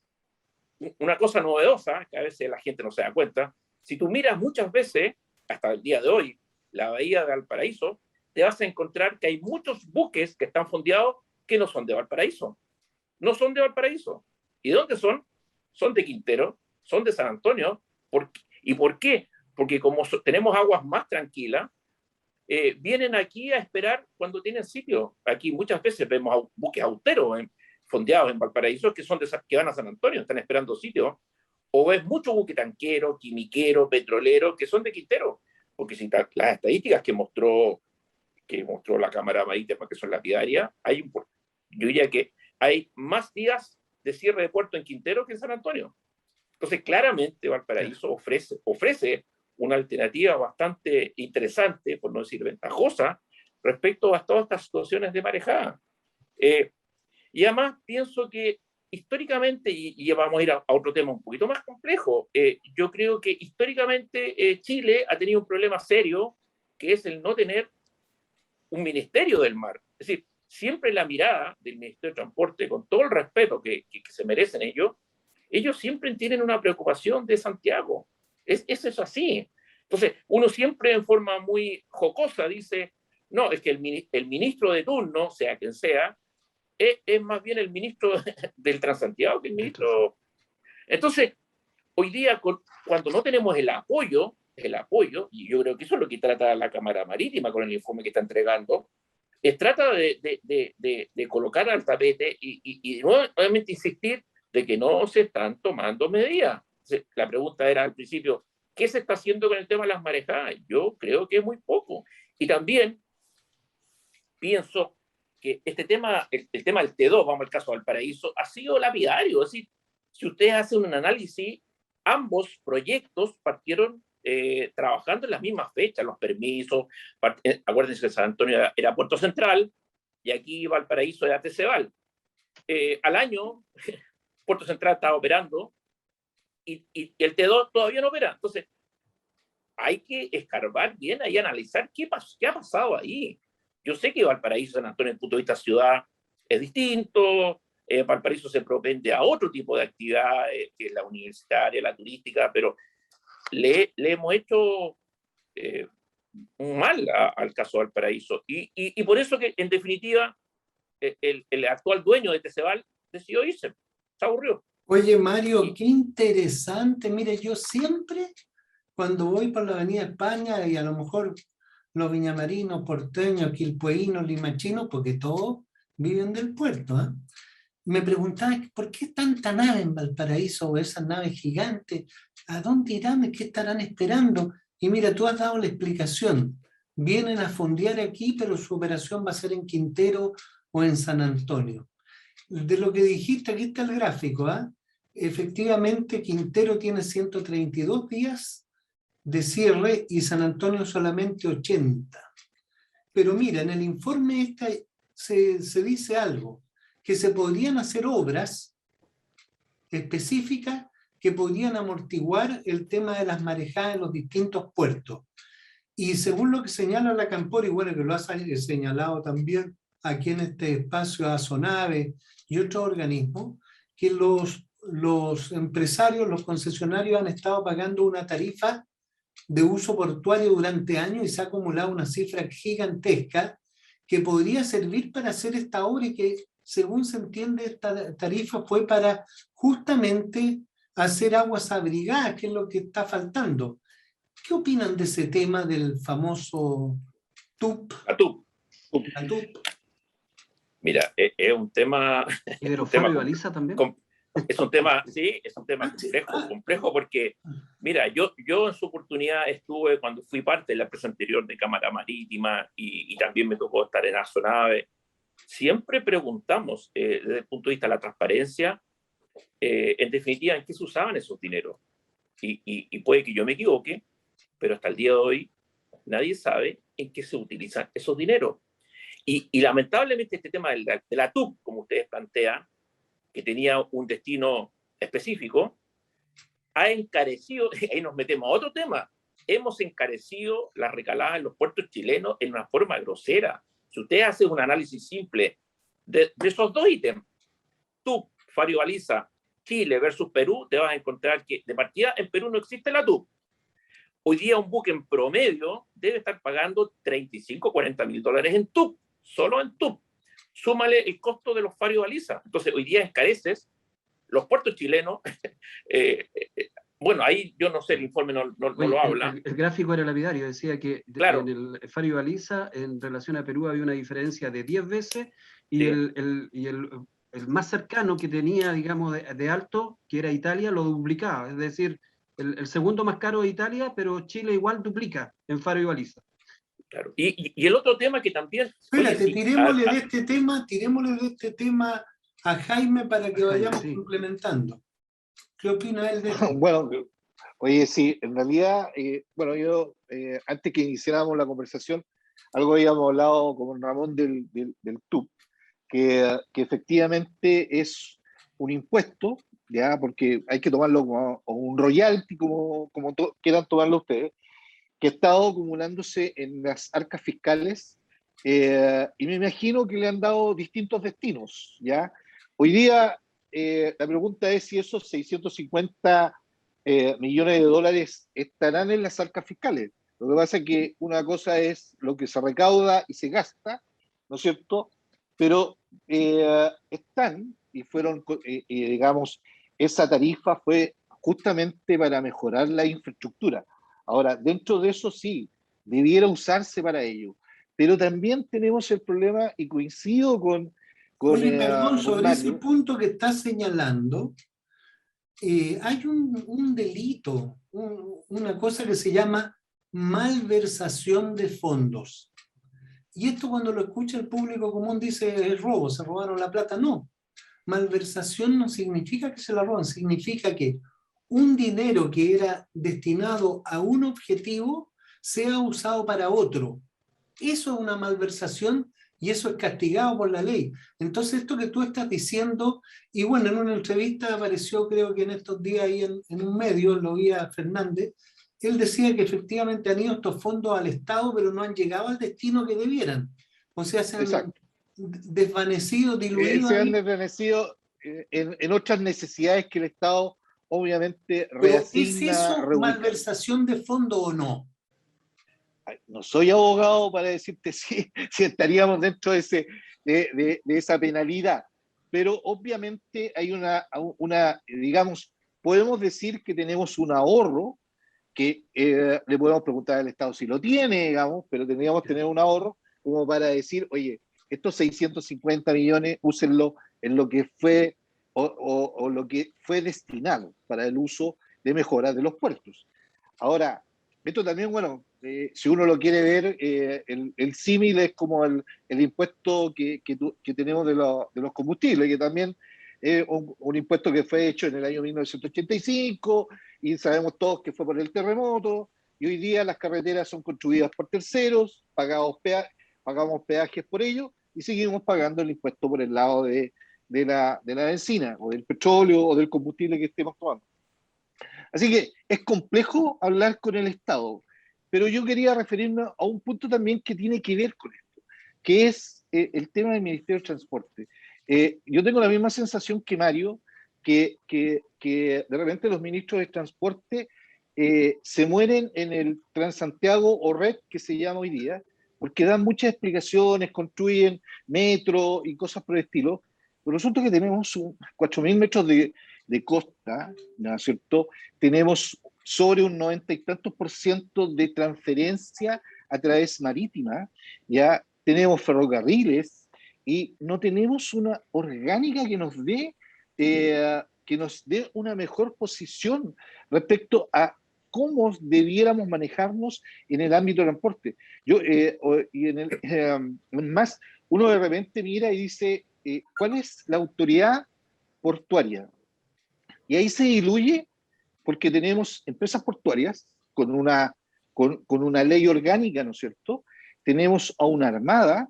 Speaker 3: una cosa novedosa, que a veces la gente no se da cuenta, si tú miras muchas veces, hasta el día de hoy, la bahía de Valparaíso, te vas a encontrar que hay muchos buques que están fondeados que no son de Valparaíso. No son de Valparaíso. ¿Y de dónde son? Son de Quintero, son de San Antonio. ¿Y por qué? Porque como tenemos aguas más tranquilas, vienen aquí a esperar cuando tienen sitio. Aquí muchas veces vemos buques austeros fondeados en Valparaíso que van a San Antonio, están esperando sitio. O ves muchos buques tanqueros, quimiqueros, petroleros que son de Quintero. Porque si las estadísticas que mostró la Cámara Marítima, que son lapidarias, yo diría que hay más días de cierre de puerto en Quintero que en San Antonio. Entonces, claramente Valparaíso ofrece una alternativa bastante interesante, por no decir ventajosa, respecto a todas estas situaciones de marejada. Y además pienso que históricamente, y vamos a ir a otro tema un poquito más complejo, yo creo que históricamente Chile ha tenido un problema serio, que es el no tener un ministerio del mar. Es decir, siempre la mirada del Ministerio de Transporte, con todo el respeto que se merecen ellos siempre tienen una preocupación de Santiago. Eso es así. Entonces, uno siempre en forma muy jocosa dice, no, es que el ministro de turno, sea quien sea, es más bien el ministro del Transantiago que el ministro. Entonces, hoy día, cuando no tenemos el apoyo, y yo creo que eso es lo que trata la Cámara Marítima con el informe que está entregando, trata de colocar al tapete y nuevamente insistir de que no se están tomando medidas. La pregunta era al principio, ¿qué se está haciendo con el tema de las marejadas? Yo creo que es muy poco. Y también pienso que este tema, el tema del T2, vamos al caso de Valparaíso, ha sido lapidario. Es decir, si ustedes hacen un análisis, ambos proyectos partieron trabajando en las mismas fechas, los permisos. Acuérdense que San Antonio era Puerto Central y aquí Valparaíso era Teceval. Al año, Puerto Central estaba operando y el T2 todavía no opera. Entonces, hay que escarbar bien ahí, analizar qué ha pasado ahí. Yo sé que Valparaíso, San Antonio, desde el punto de vista ciudad, es distinto. Valparaíso se propende a otro tipo de actividad, que es la universitaria, la turística, pero le hemos hecho un mal al caso de Valparaíso. Y por eso que, en definitiva, el actual dueño de Teceval decidió irse. está aburrido.
Speaker 1: Oye, Mario, qué interesante. Mire, yo siempre, cuando voy por la Avenida España y a lo mejor los viñamarinos, porteños, quilpueínos, limachinos, porque todos viven del puerto, ¿eh? Me preguntaba, ¿por qué tanta nave en Valparaíso o esas naves gigantes? ¿A dónde irán? ¿Qué estarán esperando? Y mira, tú has dado la explicación. Vienen a fondear aquí, pero su operación va a ser en Quintero o en San Antonio. De lo que dijiste, aquí está el gráfico, ¿ah? Efectivamente, Quintero tiene 132 días de cierre y San Antonio solamente 80. Pero mira, en el informe se dice algo, que se podrían hacer obras específicas que podrían amortiguar el tema de las marejadas en los distintos puertos. Y según lo que señala la Campor, y bueno, que lo ha señalado también aquí en este espacio a Sonave y otros organismos, que los empresarios, los concesionarios han estado pagando una tarifa de uso portuario durante años y se ha acumulado una cifra gigantesca que podría servir para hacer esta obra y que, según se entiende, esta tarifa fue para justamente hacer aguas abrigadas, que es lo que está faltando. ¿Qué opinan de ese tema del famoso TUP?
Speaker 3: A tú.
Speaker 1: La TUP.
Speaker 3: Mira, es un tema...
Speaker 2: ¿Hidrofario y baliza también?
Speaker 3: Es un tema, sí, es un tema complejo porque, mira, yo en su oportunidad estuve, cuando fui parte de la empresa anterior de Cámara Marítima y también me tocó estar en Azonave, siempre preguntamos desde el punto de vista de la transparencia, en definitiva, en qué se usaban esos dineros. Y puede que yo me equivoque, pero hasta el día de hoy nadie sabe en qué se utilizan esos dineros. Y lamentablemente este tema de la TUP, como ustedes plantean, que tenía un destino específico, ha encarecido, ahí nos metemos a otro tema, hemos encarecido la recalada en los puertos chilenos en una forma grosera. Si usted hace un análisis simple de esos dos ítems, TUP, Faro y Baliza, Chile versus Perú, te vas a encontrar que de partida en Perú no existe la TUP. Hoy día un buque en promedio debe estar pagando 35, 40 mil dólares en TUP, solo en TUP. Súmale el costo de los faros y balizas. Entonces, hoy día encareces los puertos chilenos. Bueno, ahí yo no sé, el informe no lo habla.
Speaker 2: El gráfico era lapidario, decía que
Speaker 3: claro,
Speaker 2: en el faro y baliza, en relación a Perú, había una diferencia de 10 veces, y sí, el más cercano que tenía, digamos, de alto, que era Italia, lo duplicaba. Es decir, el segundo más caro de Italia, pero Chile igual duplica en faro y baliza.
Speaker 3: Claro. Y el otro tema que también...
Speaker 1: Espérate, tirémosle de este tema a Jaime para que vayamos complementando. ¿Qué opina él de esto?
Speaker 4: Bueno, oye, sí, en realidad, bueno, yo, antes que iniciáramos la conversación, algo habíamos hablado con Ramón del TUP, que efectivamente es un impuesto, ya, porque hay que tomarlo como un royalty, como quieran tomarlo ustedes, que ha estado acumulándose en las arcas fiscales, y me imagino que le han dado distintos destinos, ¿ya? Hoy día, la pregunta es si esos 650 millones de dólares estarán en las arcas fiscales. Lo que pasa es que una cosa es lo que se recauda y se gasta, ¿no es cierto? Pero están, y fueron, digamos, esa tarifa fue justamente para mejorar la infraestructura. Ahora, dentro de eso sí, debiera usarse para ello. Pero también tenemos el problema, y coincido con
Speaker 1: Oye, perdón, sobre
Speaker 4: Mario,
Speaker 1: ese punto que estás señalando, hay un delito, una cosa que se llama malversación de fondos. Y esto, cuando lo escucha el público común, dice es robo, se robaron la plata. No, malversación no significa que se la roban, significa que un dinero que era destinado a un objetivo sea usado para otro. Eso es una malversación y eso es castigado por la ley. Entonces, esto que tú estás diciendo, y bueno, en una entrevista apareció, creo que en estos días ahí en un medio, lo vi a Fernández, él decía que efectivamente han ido estos fondos al Estado, pero no han llegado al destino que debieran. O sea, se han desvanecido, diluido.
Speaker 4: Se han desvanecido en otras necesidades que el Estado obviamente
Speaker 1: reasigna. ¿Es eso malversación de fondos o no?
Speaker 4: No soy abogado para decirte si estaríamos dentro de esa penalidad, pero obviamente hay digamos, podemos decir que tenemos un ahorro que le podemos preguntar al Estado si lo tiene, digamos, pero tendríamos que tener un ahorro como para decir, oye, estos 650 millones úsenlo en lo que fue o lo que fue destinado para el uso de mejoras de los puertos. Ahora, esto también, bueno, si uno lo quiere ver, el símil es como el impuesto que tenemos de los combustibles, que también es un impuesto que fue hecho en el año 1985 y sabemos todos que fue por el terremoto, y hoy día las carreteras son construidas por terceros, pagamos peajes por ello, y seguimos pagando el impuesto por el lado de la benzina, o del petróleo, o del combustible que estemos tomando. Así que es complejo hablar con el Estado, pero yo quería referirme a un punto también que tiene que ver con esto, que es el tema del Ministerio de Transporte. Yo tengo la misma sensación que Mario, que de repente los ministros de Transporte se mueren en el Transantiago o Red, que se llama hoy día, porque dan muchas explicaciones, construyen metro y cosas por el estilo, pero resulta que tenemos 4.000 metros de costa, ¿no es cierto? Tenemos sobre un 90 y tantos % de transferencia a través marítima, ya tenemos ferrocarriles y no tenemos una orgánica que nos dé una mejor posición respecto a cómo debiéramos manejarnos en el ámbito del transporte. Más, uno de repente mira y dice, ¿cuál es la autoridad portuaria? Y ahí se diluye porque tenemos empresas portuarias con una ley orgánica, ¿no es cierto? Tenemos a una armada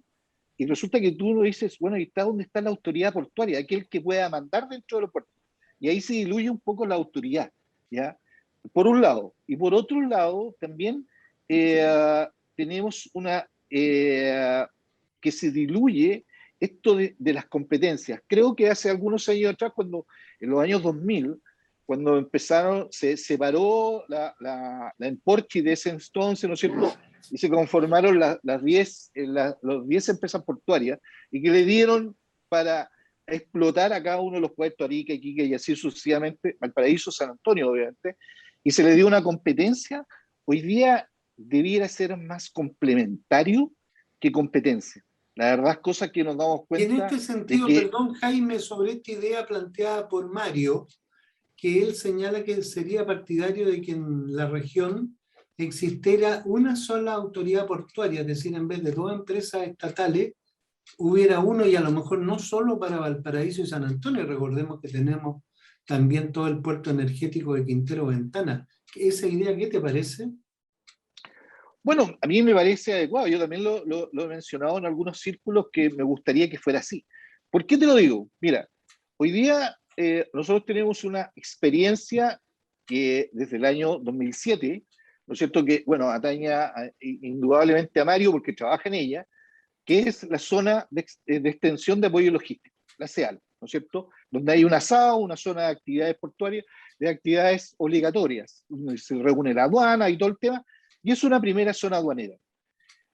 Speaker 4: y resulta que tú no dices, bueno, ¿y dónde está la autoridad portuaria? Aquel que pueda mandar dentro de los puertos. Y ahí se diluye un poco la autoridad, ¿ya? Por un lado. Y por otro lado, también tenemos que se diluye esto de las competencias. Creo que hace algunos años atrás, en los años 2000, cuando se separó la Emporchi de ese entonces, ¿no es cierto? Y se conformaron los 10 empresas portuarias y que le dieron para explotar a cada uno de los puertos, Arica, Iquique y así sucesivamente, Valparaíso, San Antonio, obviamente, y se le dio una competencia. Hoy día debiera ser más complementario que competencia. La verdad es cosa que nos damos cuenta.
Speaker 1: Y en este sentido, perdón Jaime, sobre esta idea planteada por Mario, que él señala que sería partidario de que en la región existiera una sola autoridad portuaria, es decir, en vez de 2 empresas estatales, hubiera uno, y a lo mejor no solo para Valparaíso y San Antonio, recordemos que tenemos también todo el puerto energético de Quintero Ventana. ¿Esa idea qué te parece?
Speaker 4: Bueno, a mí me parece adecuado. Yo también lo he mencionado en algunos círculos que me gustaría que fuera así. ¿Por qué te lo digo? Mira, hoy día nosotros tenemos una experiencia que desde el año 2007, ¿no es cierto? Que, bueno, atañe indudablemente a Mario porque trabaja en ella, que es la zona de extensión de apoyo logístico, la CEAL, ¿no es cierto? Donde hay una SAO, una zona de actividades portuarias, de actividades obligatorias. Se reúne la aduana y todo el tema, y es una primera zona aduanera.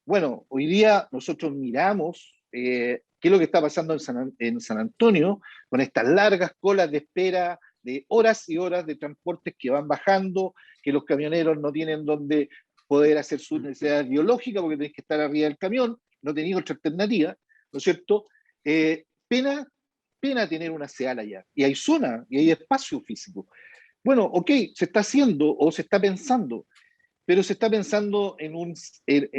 Speaker 4: Bueno, hoy día nosotros miramos qué es lo que está pasando en San Antonio, con estas largas colas de espera de horas y horas de transportes que van bajando, que los camioneros no tienen donde poder hacer su necesidad biológica porque tenés que estar arriba del camión, no tenéis otra alternativa, ¿no es cierto? Pena tener una CEAL allá, y hay zona, y hay espacio físico. Bueno, ok, se está haciendo o se está pensando, pero se está pensando en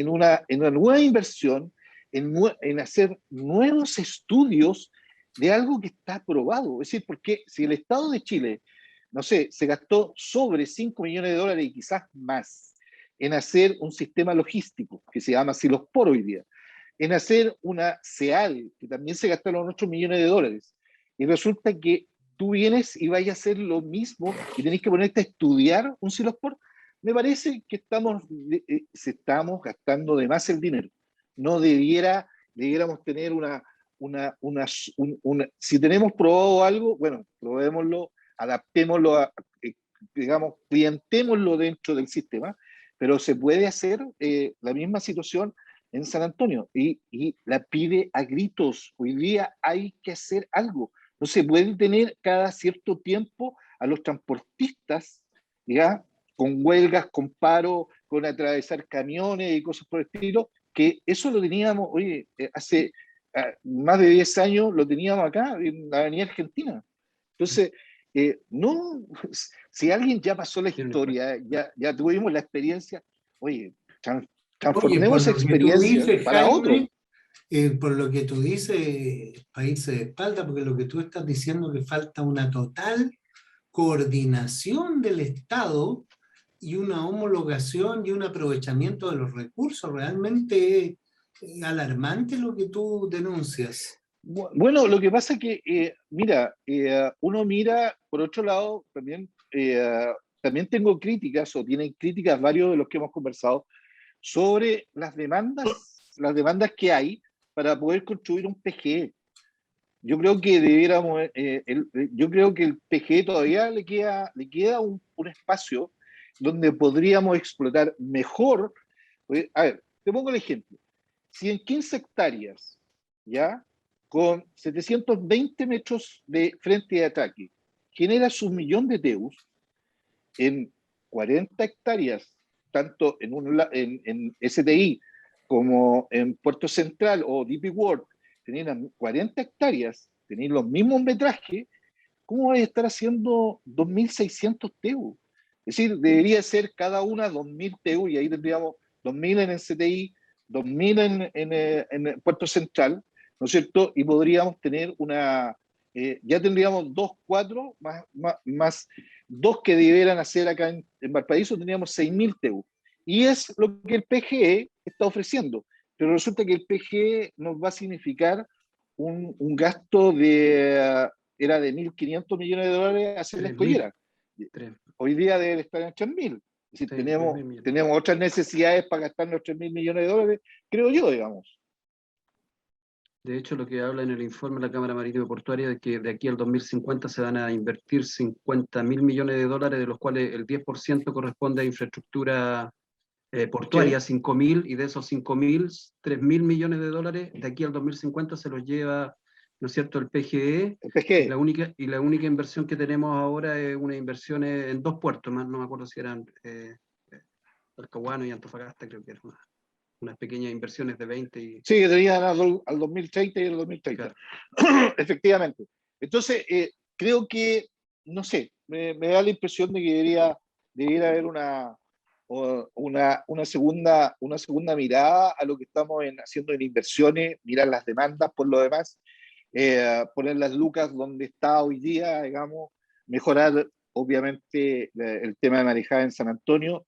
Speaker 4: una nueva inversión, en hacer nuevos estudios de algo que está aprobado. Es decir, porque si el Estado de Chile, no sé, se gastó sobre $5 millones y quizás más en hacer un sistema logístico, que se llama Silospor hoy día, en hacer una CEAL, que también se gastaron $8 millones, y resulta que tú vienes y vayas a hacer lo mismo y tenés que ponerte a estudiar un Silospor. Me parece que estamos gastando de más el dinero. No debiéramos tener si tenemos probado algo, bueno, probémoslo, adaptémoslo, digamos, clientémoslo dentro del sistema, pero se puede hacer la misma situación en San Antonio y la pide a gritos. Hoy día hay que hacer algo. No se puede tener cada cierto tiempo a los transportistas, ¿ya? Con huelgas, con paro, con atravesar camiones y cosas por el estilo, que eso lo teníamos, oye, hace más de 10 años lo teníamos acá, en la Avenida Argentina. Entonces, no, si alguien ya pasó la historia, ya tuvimos la experiencia, oye,
Speaker 1: Oye, por
Speaker 4: transformemos esa
Speaker 1: lo que tú
Speaker 4: experiencia
Speaker 1: dices,
Speaker 4: para otro.
Speaker 1: Jaime, por lo que tú dices, para irse de espalda, porque lo que tú estás diciendo que falta una total coordinación del Estado y una homologación y un aprovechamiento de los recursos. Realmente alarmante lo que tú denuncias.
Speaker 4: Bueno, lo que pasa es que, mira, uno mira, por otro lado, también tengo críticas, o tienen críticas varios de los que hemos conversado, sobre las demandas que hay para poder construir un PGE. Yo creo que debiéramos, yo creo que el PGE todavía le queda un espacio donde podríamos explotar mejor. A ver, te pongo el ejemplo. Si en 15 hectáreas, ¿ya? Con 720 metros de frente de ataque, generas 1.000.000 de TEUs, en 40 hectáreas, tanto en STI como en Puerto Central o DP World, tenían 40 hectáreas, tenían los mismos metrajes, ¿cómo vais a estar haciendo 2.600 TEU? Es decir, debería ser cada una 2.000 TEU, y ahí tendríamos 2.000 en el CTI, 2.000 en Puerto Central, ¿no es cierto? Y podríamos tener ya tendríamos 2, 4, más 2 que debieran hacer acá en Valparaíso, tendríamos 6.000 TEU. Y es lo que el PGE está ofreciendo. Pero resulta que el PGE nos va a significar un gasto era de 1.500 millones de dólares hacer la escollera. Hoy día debe estar en 3.000. Es decir, tenemos otras necesidades para gastar los 3.000 millones de dólares, creo yo, digamos.
Speaker 2: De hecho, lo que habla en el informe de la Cámara Marítima y Portuaria es que de aquí al 2050 se van a invertir 50.000 millones de dólares, de los cuales el 10% corresponde a infraestructura portuaria, 5.000, y de esos 5.000, 3.000 millones de dólares, de aquí al 2050 se los lleva, ¿no es cierto?, el PGE.
Speaker 4: El PGE.
Speaker 2: Y la única inversión que tenemos ahora es una inversión en 2 puertos, no me acuerdo si eran Talcahuano y Antofagasta, creo que eran unas pequeñas inversiones de 20 y...
Speaker 4: Sí, que tenían al 2030 y al 2030. Claro. Efectivamente. Entonces, creo que, no sé, me da la impresión de que debiera haber una segunda mirada a lo que estamos haciendo en inversiones, mirar las demandas por lo demás, poner las lucas donde está hoy día, digamos, mejorar obviamente el tema de marejada en San Antonio,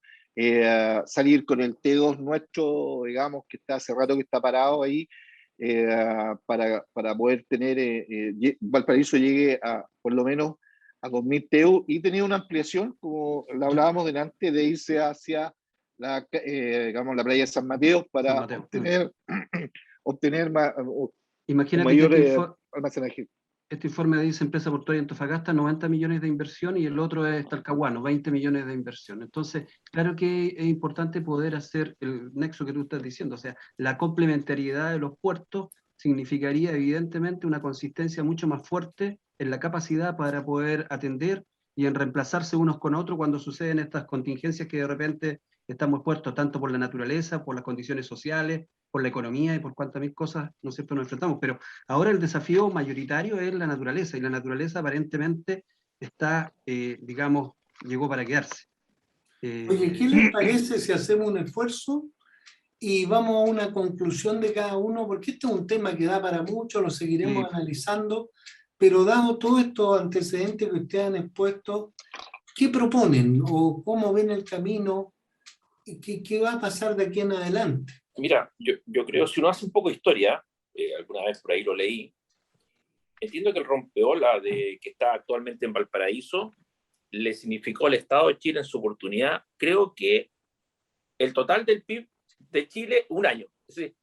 Speaker 4: salir con el T2 nuestro, digamos, que está hace rato que está parado ahí, para poder tener, Valparaíso llegue por lo menos a 2.000 TEU, y tener una ampliación, como lo hablábamos delante, de irse hacia digamos, la playa de San Mateo para obtener
Speaker 2: Imagínate
Speaker 4: mayor
Speaker 2: que
Speaker 4: almacenaje.
Speaker 2: Este informe dice Empresa Portuaria Antofagasta, 90 millones de inversión, y el otro es Talcahuano, 20 millones de inversión. Entonces, claro que es importante poder hacer el nexo que tú estás diciendo, o sea, la complementariedad de los puertos significaría evidentemente una consistencia mucho más fuerte en la capacidad para poder atender y en reemplazarse unos con otros cuando suceden estas contingencias que de repente estamos expuestos tanto por la naturaleza, por las condiciones sociales, por la economía y por cuantas mil cosas, ¿no es cierto?, nos enfrentamos. Pero ahora el desafío mayoritario es la naturaleza, y la naturaleza aparentemente está, digamos, llegó para quedarse.
Speaker 1: Oye, ¿qué les parece si hacemos un esfuerzo y vamos a una conclusión de cada uno? Porque este es un tema que da para mucho, lo seguiremos analizando, pero dado todos estos antecedentes que ustedes han expuesto, ¿qué proponen o cómo ven el camino? ¿Qué va a pasar de aquí en adelante?
Speaker 3: Mira, yo creo, si uno hace un poco de historia, alguna vez por ahí lo leí, entiendo que el rompeola que está actualmente en Valparaíso le significó al Estado de Chile en su oportunidad, creo que el total del PIB de Chile, un año. Es decir,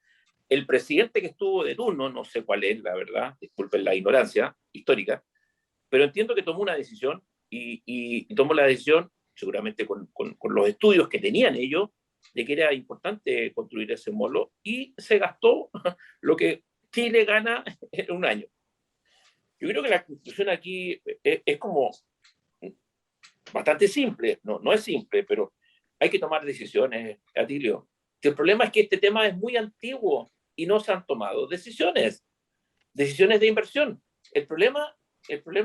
Speaker 3: el presidente que estuvo de turno, no sé cuál es, la verdad, disculpen la ignorancia histórica, pero entiendo que tomó una decisión y tomó la decisión, seguramente con los estudios que tenían ellos, de que era importante construir ese molo y se gastó lo que Chile gana en un año. Yo creo que la conclusión aquí es como bastante simple, no es simple, pero hay que tomar decisiones, Atilio. El problema es que este tema es muy antiguo y no se han tomado decisiones de inversión. El problema,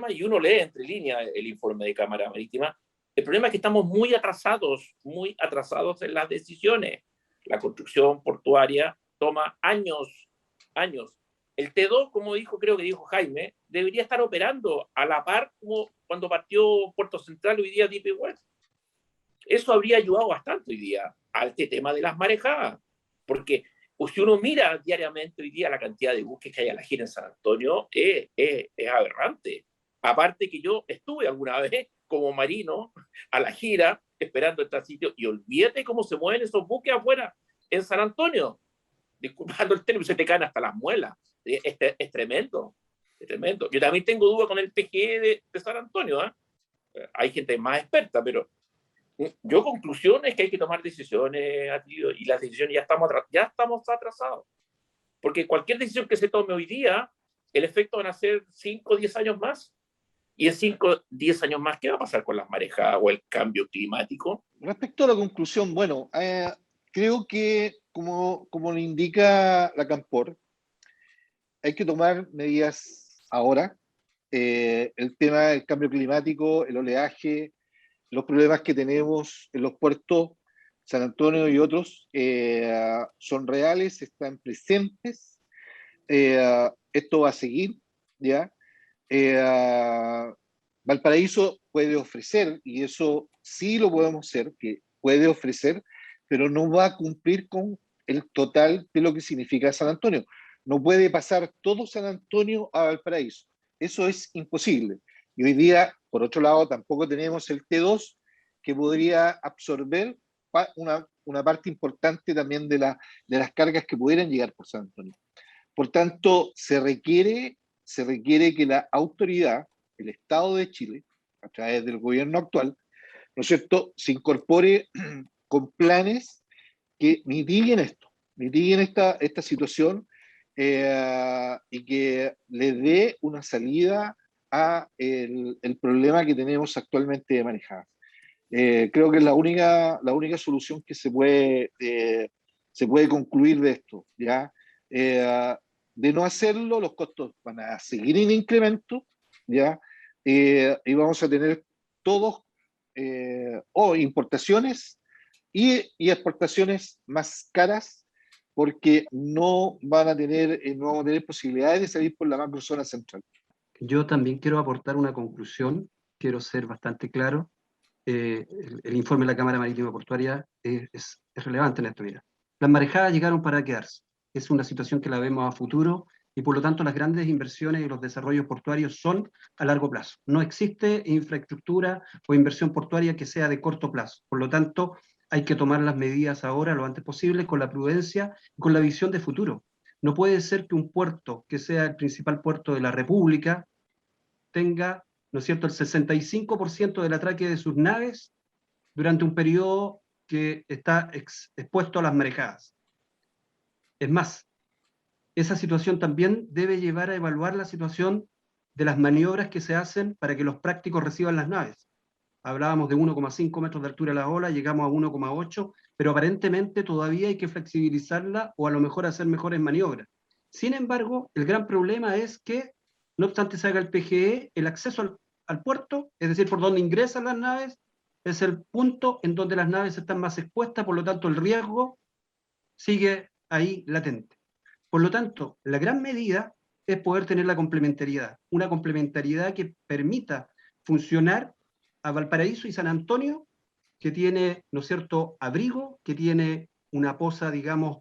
Speaker 3: y uno lee entre líneas el informe de Cámara Marítima, el problema es que estamos muy atrasados en las decisiones. La construcción portuaria toma años. El T2, creo que dijo Jaime, debería estar operando a la par como cuando partió Puerto Central hoy día DP World. Eso habría ayudado bastante hoy día a este tema de las marejadas, porque si uno mira diariamente hoy día la cantidad de buques que hay a la gira en San Antonio, es aberrante. Aparte que yo estuve alguna vez como marino a la gira esperando este sitio y olvídate cómo se mueven esos buques afuera en San Antonio. Disculpando el término, se te caen hasta las muelas. Es tremendo, es tremendo. Yo también tengo duda con el PGE de San Antonio, ¿eh? Hay gente más experta, pero yo conclusión es que hay que tomar decisiones, y las decisiones ya estamos atrasados. Porque cualquier decisión que se tome hoy día, el efecto van a ser 5 o 10 años más. Y en 5 o 10 años más, ¿qué va a pasar con las marejadas o el cambio climático?
Speaker 4: Respecto a la conclusión, bueno, creo que como lo indica la Campor, hay que tomar medidas ahora. El tema del cambio climático, el oleaje, los problemas que tenemos en los puertos, San Antonio y otros, son reales, están presentes. Esto va a seguir, ¿ya? Valparaíso puede ofrecer, y eso sí lo podemos hacer, que puede ofrecer, pero no va a cumplir con el total de lo que significa San Antonio. No puede pasar todo San Antonio a Valparaíso. Eso es imposible. Y hoy día, por otro lado, tampoco tenemos el T2 que podría absorber una parte importante también de las cargas que pudieran llegar por San Antonio. Por tanto, se requiere que la autoridad, el Estado de Chile, a través del gobierno actual, ¿no es cierto?, se incorpore con planes que mitiguen esta situación, y que le dé una salida a el problema que tenemos actualmente de manejar. Creo que es la única solución que se puede concluir de esto, ¿ya? De no hacerlo, los costos van a seguir en incremento, ¿ya? Y vamos a tener todos importaciones y exportaciones más caras, porque no vamos a tener posibilidades de salir por la macrozona central.
Speaker 2: Yo también quiero aportar una conclusión, quiero ser bastante claro. El informe de la Cámara Marítima Portuaria es relevante en esto. Mira, las marejadas llegaron para quedarse. Es una situación que la vemos a futuro y por lo tanto las grandes inversiones y los desarrollos portuarios son a largo plazo. No existe infraestructura o inversión portuaria que sea de corto plazo. Por lo tanto, hay que tomar las medidas ahora lo antes posible con la prudencia y con la visión de futuro. No puede ser que un puerto que sea el principal puerto de la República tenga, ¿no es cierto?, el 65% del atraque de sus naves durante un periodo que está expuesto a las marejadas. Es más, esa situación también debe llevar a evaluar la situación de las maniobras que se hacen para que los prácticos reciban las naves. Hablábamos de 1,5 metros de altura de la ola, llegamos a 1,8, pero aparentemente todavía hay que flexibilizarla o a lo mejor hacer mejores maniobras. Sin embargo, el gran problema es que, no obstante se haga el PGE, el acceso al puerto, es decir, por donde ingresan las naves, es el punto en donde las naves están más expuestas, por lo tanto el riesgo sigue ahí latente. Por lo tanto, la gran medida es poder tener la complementariedad, una complementariedad que permita funcionar a Valparaíso y San Antonio, que tiene, ¿no es cierto?, abrigo, que tiene una posa, digamos,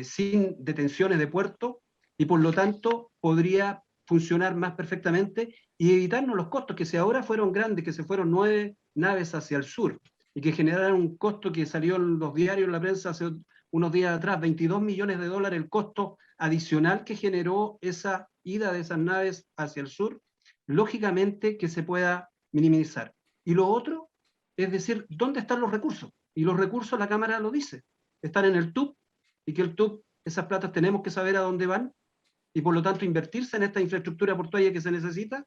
Speaker 2: sin detenciones de puerto, y por lo tanto podría funcionar más perfectamente y evitarnos los costos que si ahora fueron grandes, que se fueron 9 naves hacia el sur, y que generaron un costo que salió en los diarios, en la prensa hace unos días atrás, $22 millones el costo adicional que generó esa ida de esas naves hacia el sur, lógicamente que se pueda minimizar. Y lo otro es decir, ¿dónde están los recursos? Y los recursos la Cámara lo dice. están en el TUP, y que el TUP, esas platas tenemos que saber a dónde van, y por lo tanto invertirse en esta infraestructura portuaria que se necesita.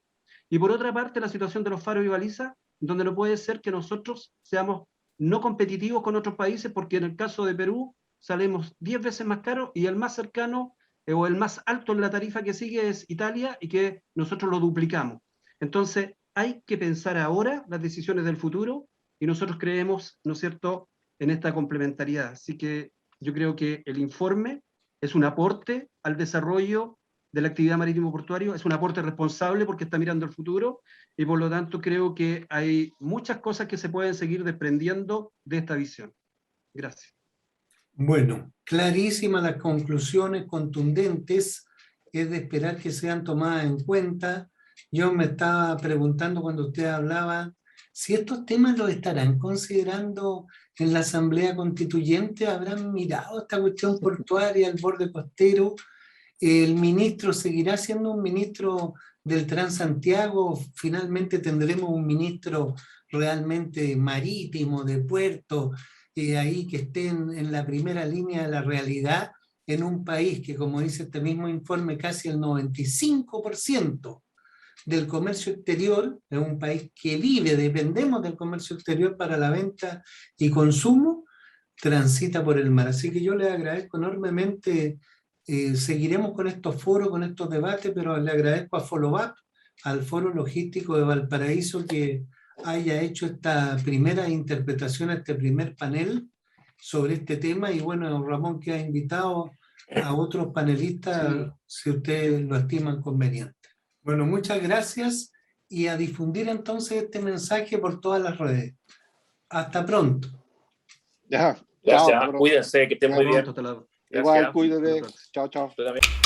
Speaker 2: Y por otra parte, la situación de los faros y balizas, donde no puede ser que nosotros seamos no competitivos con otros países, porque en el caso de Perú salimos 10 veces más caros, y el más cercano o el más alto en la tarifa que sigue es Italia, y que nosotros lo duplicamos. Entonces, hay que pensar ahora las decisiones del futuro, y nosotros creemos, ¿no es cierto?, en esta complementariedad. Así que yo creo que el informe es un aporte al desarrollo de la actividad marítimo portuario, es un aporte responsable porque está mirando el futuro, y por lo tanto creo que hay muchas cosas que se pueden seguir desprendiendo de esta visión. Gracias.
Speaker 1: Bueno, clarísimas las conclusiones, contundentes, es de esperar que sean tomadas en cuenta. Yo me estaba preguntando cuando usted hablaba si estos temas los estarán considerando en la Asamblea Constituyente, habrán mirado esta cuestión portuaria, el borde costero. El ministro seguirá siendo un ministro del Transantiago, finalmente tendremos un ministro realmente marítimo, de puerto, ahí que esté en la primera línea de la realidad, en un país que, como dice este mismo informe, casi el 95% del comercio exterior, es un país que vive, dependemos del comercio exterior para la venta y consumo, transita por el mar. Así que yo les agradezco enormemente. Seguiremos con estos foros, con estos debates, pero le agradezco a Follow Up, al Foro Logístico de Valparaíso, que haya hecho esta primera interpretación, este primer panel sobre este tema. Y bueno, Ramón, que ha invitado a otros panelistas, si ustedes lo estiman conveniente. Bueno, muchas gracias, y a difundir entonces este mensaje por todas las redes. Hasta pronto.
Speaker 4: Ya,
Speaker 3: Gracias,
Speaker 4: chao,
Speaker 3: cuídense, que estén muy bien.
Speaker 2: Hasta luego.
Speaker 4: Igual,
Speaker 3: Gracias.
Speaker 4: cuídate. Chao, chao.
Speaker 3: Tú también.